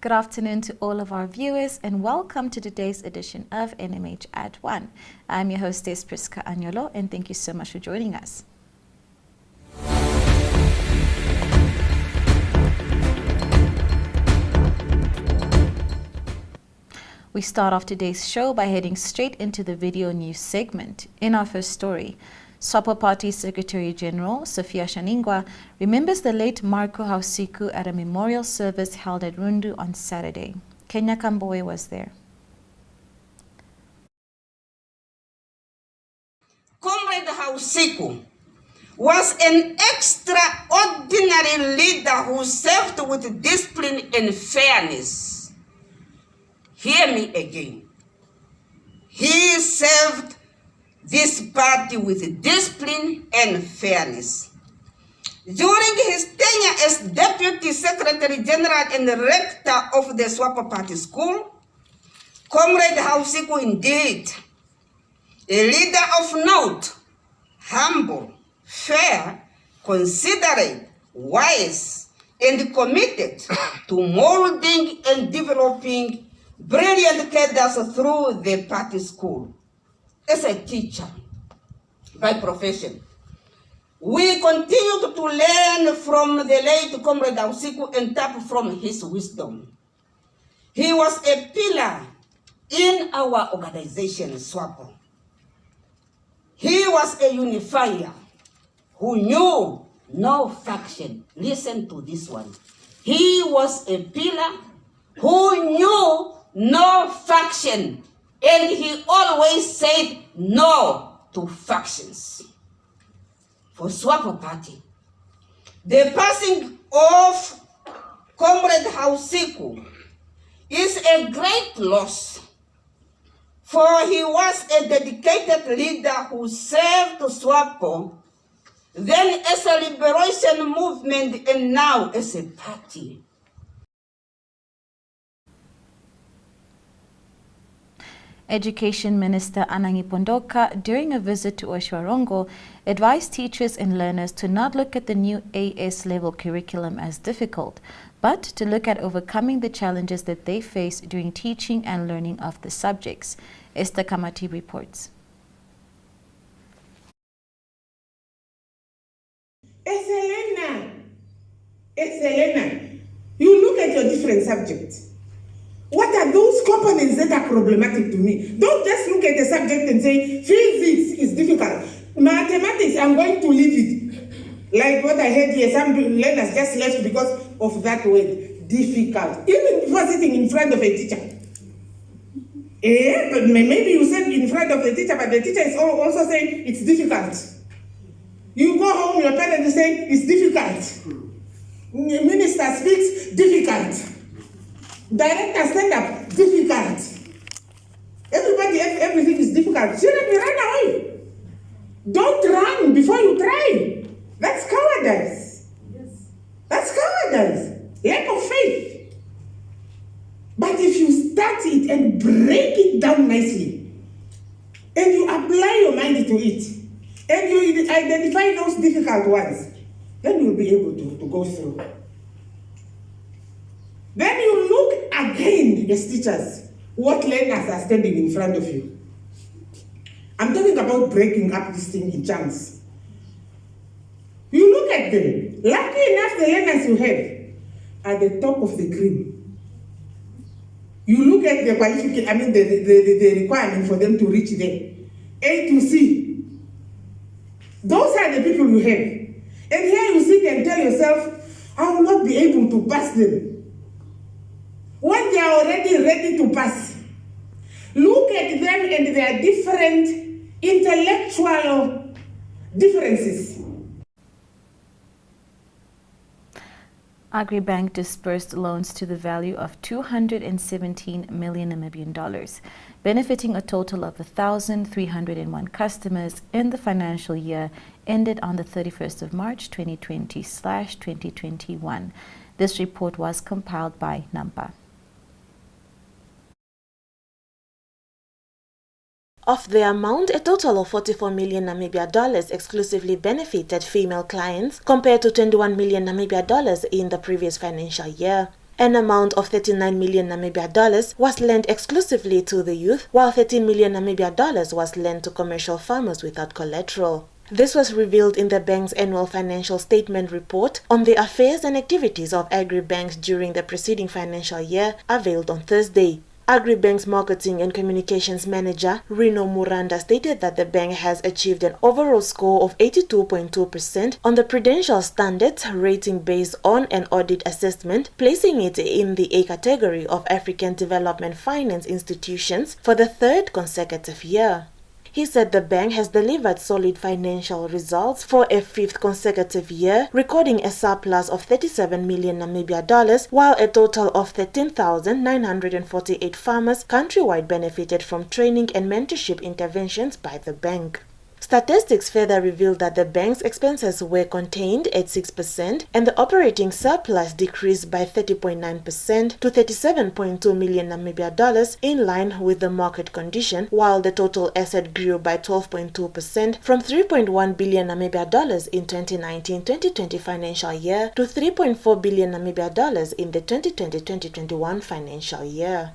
Good afternoon to all of our viewers and welcome to today's edition of NMH at 1. I'm your hostess Priska Anyolo and thank you so much for joining us. We start off today's show by heading straight into the video news segment. In our first story, SWAPO Party Secretary General Sophia Shaningwa remembers the late Marco Hausiku at a memorial service held at Rundu on Saturday. Kenya Kamboe was there. Comrade Hausiku was an extraordinary leader who served with discipline and fairness. Hear me again. He served this party with discipline and fairness. During his tenure as Deputy Secretary General and Rector of the SWAPO Party School, Comrade Hausiku indeed, a leader of note, humble, fair, considerate, wise, and committed to molding and developing brilliant cadres through the party school. As a teacher by profession, we continued to learn from the late Comrade Hausiku and tap from his wisdom. He was a pillar in our organization, SWAPO. He was a unifier who knew no faction. Listen to this one. He was a pillar who knew no faction. And he always said no to factions. For SWAPO Party, the passing of Comrade Hausiku is a great loss, for he was a dedicated leader who served SWAPO, then as a liberation movement and now as a party. Education Minister Anangi Pondoka, during a visit to Otjiwarongo, advised teachers and learners to not look at the new AS-level curriculum as difficult, but to look at overcoming the challenges that they face during teaching and learning of the subjects. Esther Kamati reports. As a learner, you look at your different subjects. What are those components that are problematic to me? Don't just look at the subject and say, physics is difficult. Mathematics, I'm going to leave it. Like what I heard here, some learners just left because of that word, difficult. Even before sitting in front of a teacher. But maybe you said in front of the teacher, but the teacher is also saying it's difficult. You go home, your parents say it's difficult. Minister speaks, difficult. Director stand up, difficult. Everybody, everything is difficult. Children, run away. Don't run before you try. That's cowardice. Yes. That's cowardice. Lack of faith. But if you start it and break it down nicely, and you apply your mind to it, and you identify those difficult ones, then you'll be able to go through. Then you look again as teachers, what learners are standing in front of you. I'm talking about breaking up this thing in chunks. You look at them. Lucky enough, the learners you have are the top of the cream. You look at the qualification, the requirement for them to reach there. A to C. Those are the people you have. And here you sit and tell yourself, I will not be able to pass them. When they are already ready to pass, look at them and their different intellectual differences. Agribank dispersed loans to the value of 217 million Namibian dollars, benefiting a total of 1,301 customers in the financial year ended on the 31st of March 2020/2021. This report was compiled by Nampa. Of the amount, a total of 44 million Namibia dollars exclusively benefited female clients compared to 21 million Namibia dollars in the previous financial year. An amount of 39 million Namibia dollars was lent exclusively to the youth, while 13 million Namibia dollars was lent to commercial farmers without collateral. This was revealed in the bank's annual financial statement report on the affairs and activities of agribanks during the preceding financial year, unveiled on Thursday. Agribank's marketing and communications manager, Rino Muranda, stated that the bank has achieved an overall score of 82.2% on the Prudential Standards rating based on an audit assessment, placing it in the A category of African development finance institutions for the third consecutive year. He said the bank has delivered solid financial results for a fifth consecutive year, recording a surplus of 37 million Namibia dollars, while a total of 13,948 farmers countrywide benefited from training and mentorship interventions by the bank. Statistics further revealed that the bank's expenses were contained at 6% and the operating surplus decreased by 30.9% to 37.2 million Namibia dollars, in line with the market condition, while the total asset grew by 12.2% from 3.1 billion Namibia dollars in 2019-2020 financial year to 3.4 billion Namibia dollars in the 2020-2021 financial year.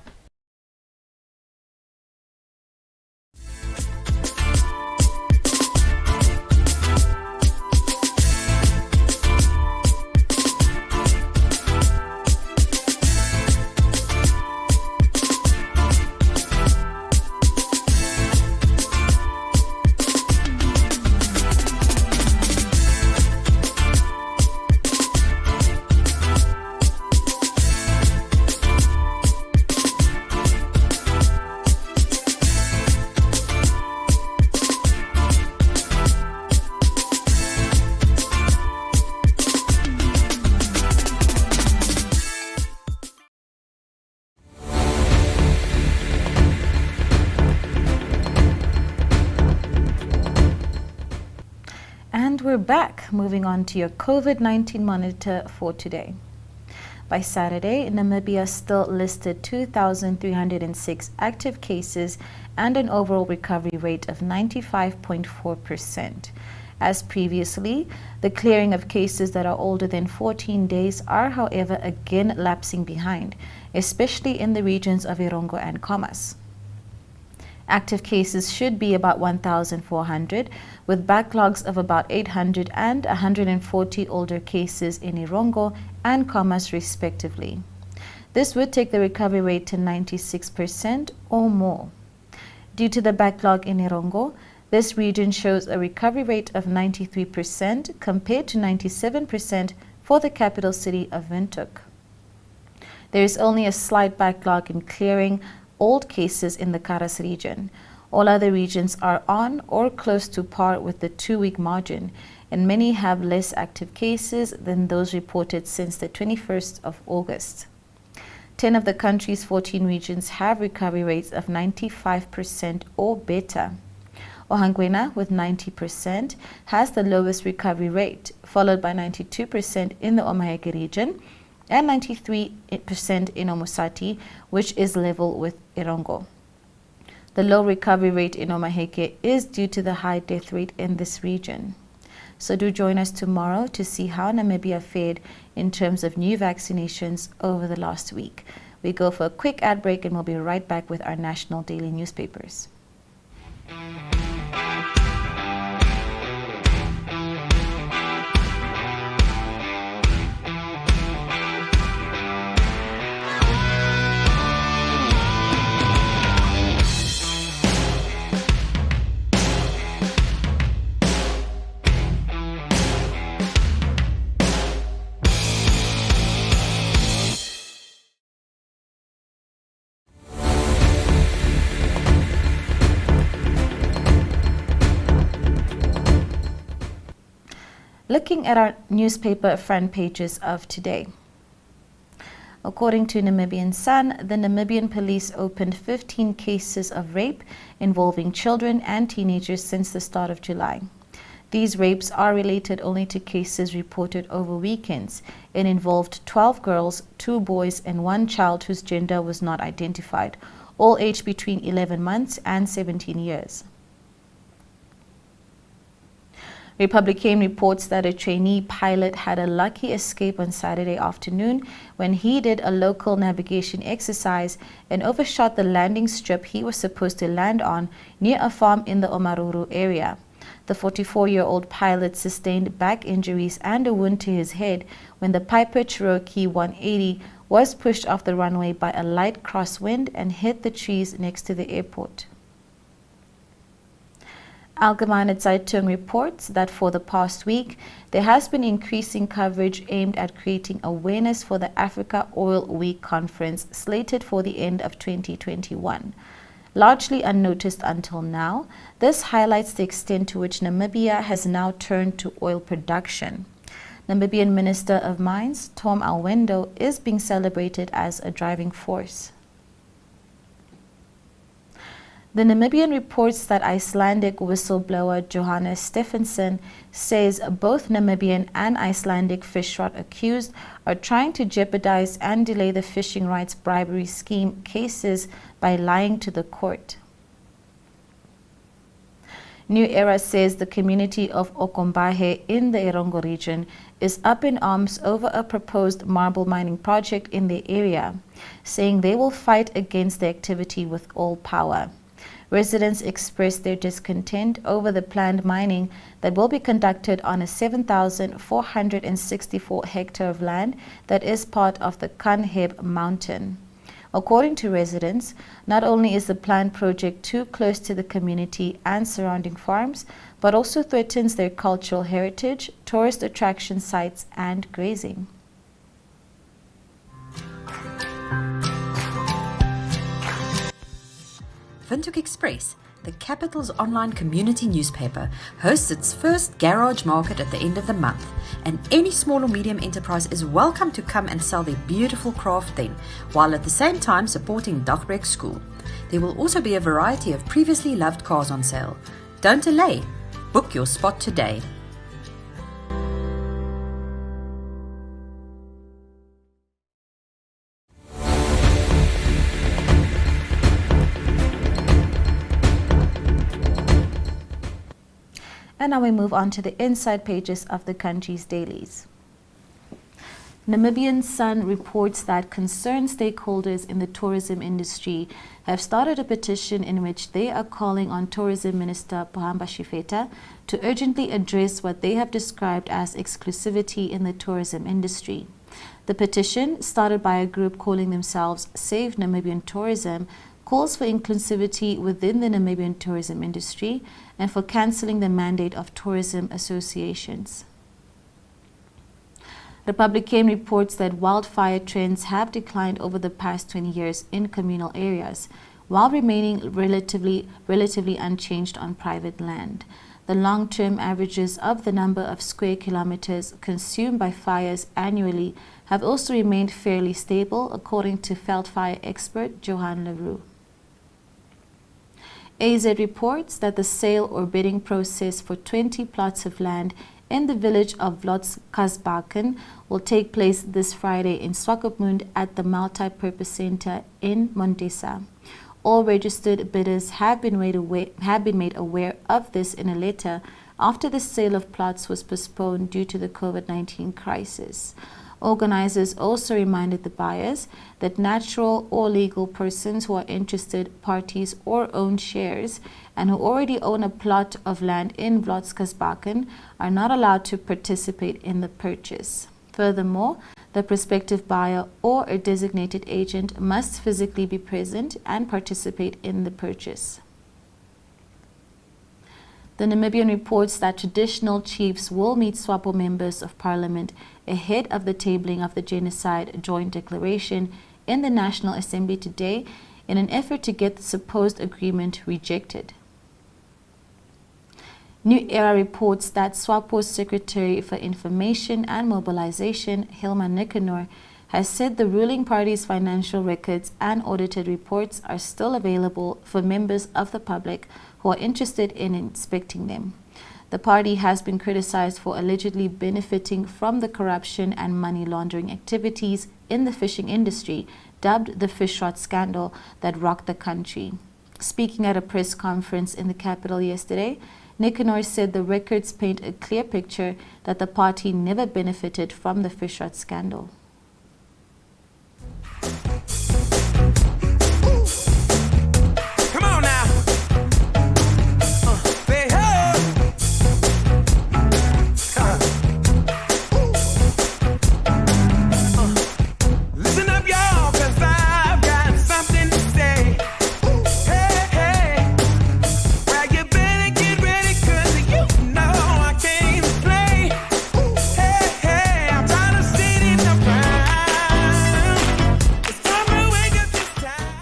And we're back, moving on to your COVID-19 monitor for today. By Saturday, Namibia still listed 2,306 active cases and an overall recovery rate of 95.4%. As previously, the clearing of cases that are older than 14 days are, however, again lapsing behind, especially in the regions of Irongo and Khomas. Active cases should be about 1,400, with backlogs of about 800 and 140 older cases in Irongo and Khomas respectively. This would take the recovery rate to 96% or more. Due to the backlog in Irongo, this region shows a recovery rate of 93% compared to 97% for the capital city of Windhoek. There is only a slight backlog in clearing old cases in the Karas region. All other regions are on or close to par with the 2-week margin, and many have less active cases than those reported since the 21st of August. 10 of the country's 14 regions have recovery rates of 95% or better. Ohangwena, with 90%, has the lowest recovery rate, followed by 92% in the Omaheke region and 93% in Omusati, which is level with Irongo. The low recovery rate in Omaheke is due to the high death rate in this region. So do join us tomorrow to see how Namibia fared in terms of new vaccinations over the last week. We go for a quick ad break and we'll be right back with our national daily newspapers. Looking at our newspaper front pages of today. According to Namibian Sun, the Namibian police opened 15 cases of rape involving children and teenagers since the start of July. These rapes are related only to cases reported over weekends and involved 12 girls, 2 boys, and 1 child whose gender was not identified, all aged between 11 months and 17 years. Republican reports that a trainee pilot had a lucky escape on Saturday afternoon when he did a local navigation exercise and overshot the landing strip he was supposed to land on near a farm in the Omaruru area. The 44-year-old pilot sustained back injuries and a wound to his head when the Piper Cherokee 180 was pushed off the runway by a light crosswind and hit the trees next to the airport. Allgemeine Zeitung reports that for the past week, there has been increasing coverage aimed at creating awareness for the Africa Oil Week conference slated for the end of 2021. Largely unnoticed until now, this highlights the extent to which Namibia has now turned to oil production. Namibian Minister of Mines, Tom Alwendo, is being celebrated as a driving force. The Namibian reports that Icelandic whistleblower Johannes Stephenson says both Namibian and Icelandic fish rot accused are trying to jeopardize and delay the fishing rights bribery scheme cases by lying to the court. New Era says the community of Okombahe in the Erongo region is up in arms over a proposed marble mining project in the area, saying they will fight against the activity with all power. Residents expressed their discontent over the planned mining that will be conducted on a 7,464 hectare of land that is part of the Kanheb mountain. According to residents, not only is the planned project too close to the community and surrounding farms, but also threatens their cultural heritage, tourist attraction sites, and grazing. Windhoek Express, the capital's online community newspaper, hosts its first garage market at the end of the month, and any small or medium enterprise is welcome to come and sell their beautiful craft then, while at the same time supporting Dagbreek School. There will also be a variety of previously loved cars on sale. Don't delay. Book your spot today. And now we move on to the inside pages of the country's dailies. Namibian Sun reports that concerned stakeholders in the tourism industry have started a petition in which they are calling on Tourism Minister Pohamba Shifeta to urgently address what they have described as exclusivity in the tourism industry. The petition, started by a group calling themselves Save Namibian Tourism, calls for inclusivity within the Namibian tourism industry and for cancelling the mandate of tourism associations. Republican reports that wildfire trends have declined over the past 20 years in communal areas, while remaining relatively unchanged on private land. The long-term averages of the number of square kilometers consumed by fires annually have also remained fairly stable, according to veldfire expert Johan Leroux. AZ reports that the sale or bidding process for 20 plots of land in the village of Vlotskasbaken will take place this Friday in Swakopmund at the Multi-Purpose Center in Montesa. All registered bidders have been made aware of this in a letter after the sale of plots was postponed due to the COVID-19 crisis. Organizers also reminded the buyers that natural or legal persons who are interested parties or own shares and who already own a plot of land in Vlotskasbaken are not allowed to participate in the purchase. Furthermore, the prospective buyer or a designated agent must physically be present and participate in the purchase. The Namibian reports that traditional chiefs will meet SWAPO members of parliament ahead of the tabling of the Genocide Joint Declaration in the National Assembly today in an effort to get the supposed agreement rejected. New Era reports that SWAPO's Secretary for Information and Mobilization, Hilma Nicanor, has said the ruling party's financial records and audited reports are still available for members of the public who are interested in inspecting them. The party has been criticized for allegedly benefiting from the corruption and money laundering activities in the fishing industry, dubbed the fish rot scandal that rocked the country. Speaking at a press conference in the capital yesterday, Nicanor said the records paint a clear picture that the party never benefited from the fish rot scandal. Come on now. Say hey. Listen up, y'all, 'cause I've got something to say. Hey, hey. Well, you better get ready, 'cause you know I came to play. Hey, hey, I'm trying to sit in the ground. It's time to wake up this time.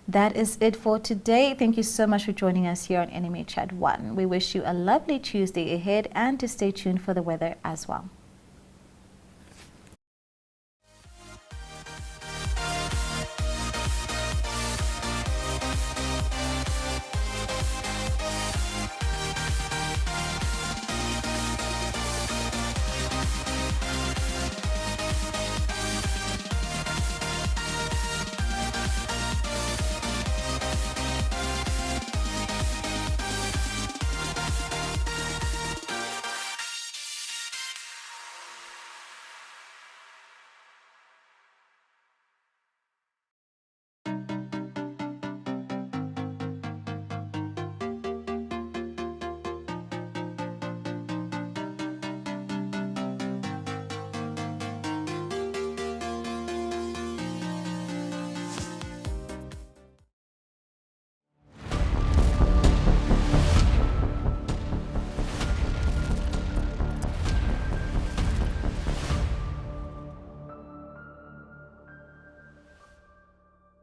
That is it for today. Thank you so much for joining us here on NMH at 1. We wish you a lovely Tuesday ahead and to stay tuned for the weather as well.